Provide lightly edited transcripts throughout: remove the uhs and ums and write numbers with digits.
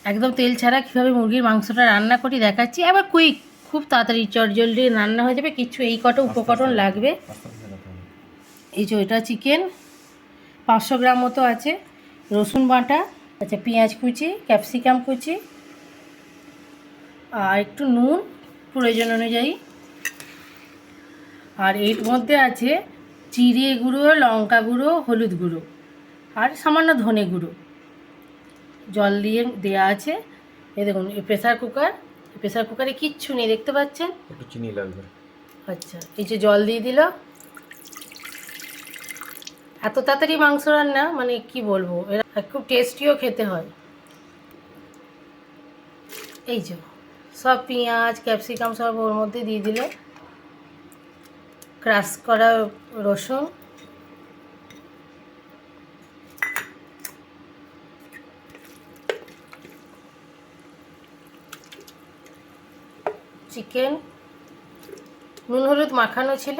একদম তেল ছাড়া কীভাবে মুরগির মাংসটা রান্না করি দেখাচ্ছি। আবার কুইক, খুব তাড়াতাড়ি চটজলদি রান্না হয়ে যাবে। কিছু এই কটা উপকরণ লাগবে। এই যে এটা চিকেন 500 গ্রাম মতো আছে, রসুন বাটা, আচ্ছা পেঁয়াজ কুচি, ক্যাপসিকাম কুচি, আর একটু নুন প্রয়োজন অনুযায়ী। আর এর মধ্যে আছে জিরে গুঁড়ো, লঙ্কা গুঁড়ো, হলুদ গুঁড়ো আর সামান্য ধনে গুঁড়ো। জল দিয়ে দেওয়া আছে। এই দেখুন, এই প্রেসার কুকারে কিচ্ছু নেই, দেখতে পাচ্ছেন। একটু চিনি লাগবে। আচ্ছা, এই যে জল দিয়ে দিল। এত তাড়াতাড়ি মাংস রান্না মানে কি বলবো, এরা খুব টেস্টিও খেতে হয়। এই যে সব পেঁয়াজ ক্যাপসিকাম সব ওর মধ্যে দিয়ে দিল, ক্রাশ করা রসুন, চিকেন, নুন হলুদ মাখানো ছিল,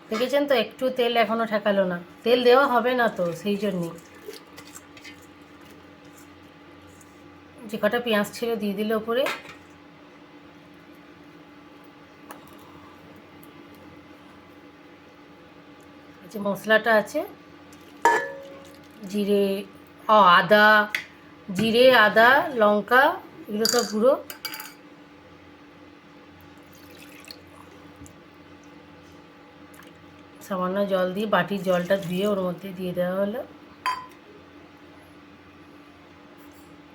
দেখেছেন তো। একটু তেল এখনো ঠেকালো না, তেল দেওয়া হবে না তো, সেই জন্যই। যে কটা পেঁয়াজ ছিল দিয়ে দিল ওপরে। যে মশলাটা আছে, জিরে আদা লঙ্কা এগুলো সব গুঁড়ো। সামান্য জল দিয়ে বাটির জলটা ধুয়ে ওর মধ্যে দিয়ে দেওয়া হলো।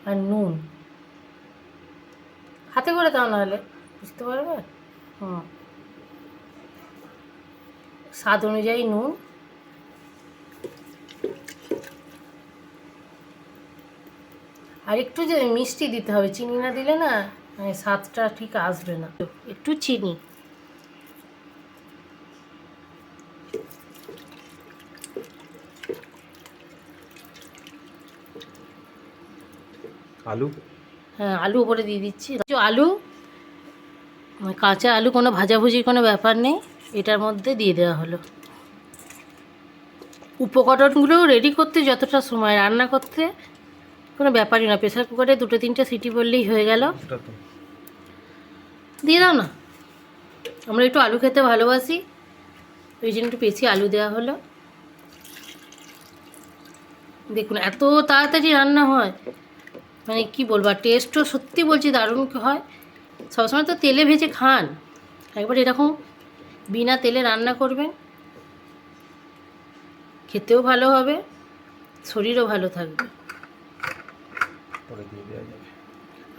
আর নুন হাতে করে দাও, নাহলে বুঝতে পারবে। স্বাদ অনুযায়ী নুন। আর একটু যে মিষ্টি দিতে হবে, চিনি না দিলে না মানে স্বাদটা ঠিক আসবে না। একটু চিনি, আলু, হ্যাঁ আলু উপরে দিয়ে দিচ্ছি। আলু, কাঁচা আলু, কোনো ভাজাভুজির কোনো ব্যাপার নেই, এটার মধ্যে দিয়ে দেওয়া হলো। উপকরণগুলো রেডি করতে যতটা সময়, রান্না করতে কোনো ব্যাপারই না। প্রেসার কুকারে 2-3টে সিটি বললেই হয়ে গেল। দিয়ে দাও না, আমরা একটু আলু খেতে ভালোবাসি, ওই জন্য একটু বেশি আলু দেওয়া হলো। দেখুন এত তাড়াতাড়ি রান্না হয়, মানে কি বলবো। আর টেস্টও সত্যি বলছি দারুণ হয়। সবসময় তো তেলে ভেজে খান, একবার এরকম বিনা তেলে রান্না করবেন, খেতেও ভালো হবে, শরীরও ভালো থাকবে।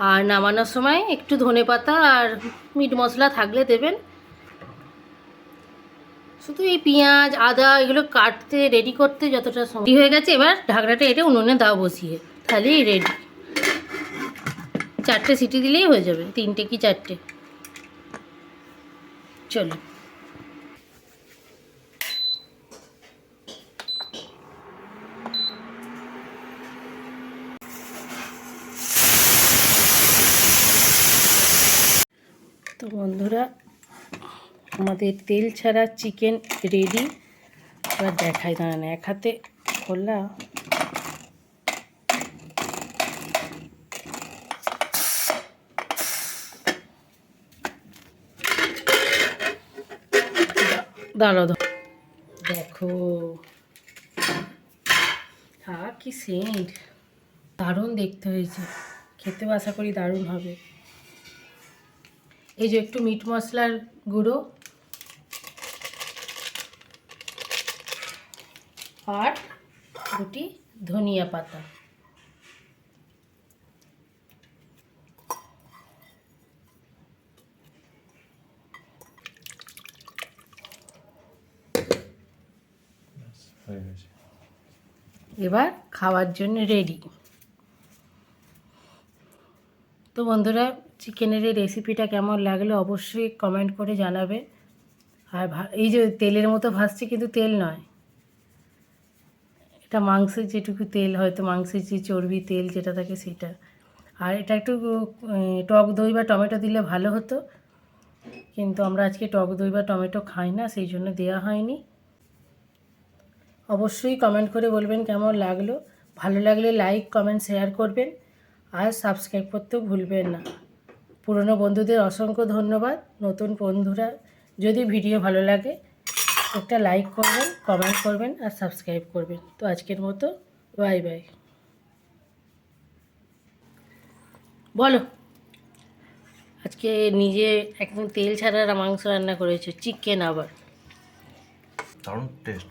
আর নামানোর সময় একটু ধনেপাতা আর মিট মশলা থাকলে দেবেন। শুধু এই পেঁয়াজ আদা এগুলো কাটতে রেডি করতে যতটা সময় হয়ে গেছে। এবার ঢাকনাটা এটা উনুনে দাও বসিয়ে, তাহলেই রেডি। 4টে সিটি দিলেই হয়ে যাবে, 3টে কি 4টে। চলো, তো বন্ধুরা আমাদের তেল ছাড়া চিকেন রেডি। এবার দেখাই, দাঁড়ান এক হাতে করলাম। দাঁড়াও, দেখো কি সেন্ট, দারুণ দেখতে হয়েছে। খেতেও আশা করি দারুণ হবে। এই যে একটু মিট মশলার গুঁড়ো আর দুটি ধনিয়া পাতা। এবার খাওয়ার জন্য রেডি। তো বন্ধুরা চিকেনের এই রেসিপিটা কেমন লাগলো অবশ্যই কমেন্ট করে জানাবে। আর এই যে তেলের মতো ভাজছে, কিন্তু তেল নয়, এটা মাংসের যেটুকু তেল, হয়তো মাংসের যে চর্বি তেল যেটা থাকে সেটা। আর এটা একটু টক দই বা টমেটো দিলে ভালো হতো। কিন্তু আমরা আজকে টক দই বা টমেটো খাই না, সেই জন্য দেওয়া হয়নি। অবশ্যই কমেন্ট করে বলবেন কেমন লাগলো। ভালো লাগলে লাইক কমেন্ট শেয়ার করবেন আর সাবস্ক্রাইব করতেও ভুলবেন না। পুরনো বন্ধুদের অসংখ্য ধন্যবাদ। নতুন বন্ধুরা যদি ভিডিও ভালো লাগে একটা লাইক করবেন, কমেন্ট করবেন আর সাবস্ক্রাইব করবেন। তো আজকের মতো বাই বাই। বলো, আজকে নিজে একদম তেল ছাড়া মাংস রান্না করেছো, চিকেন আবার। দারুণ টেস্ট।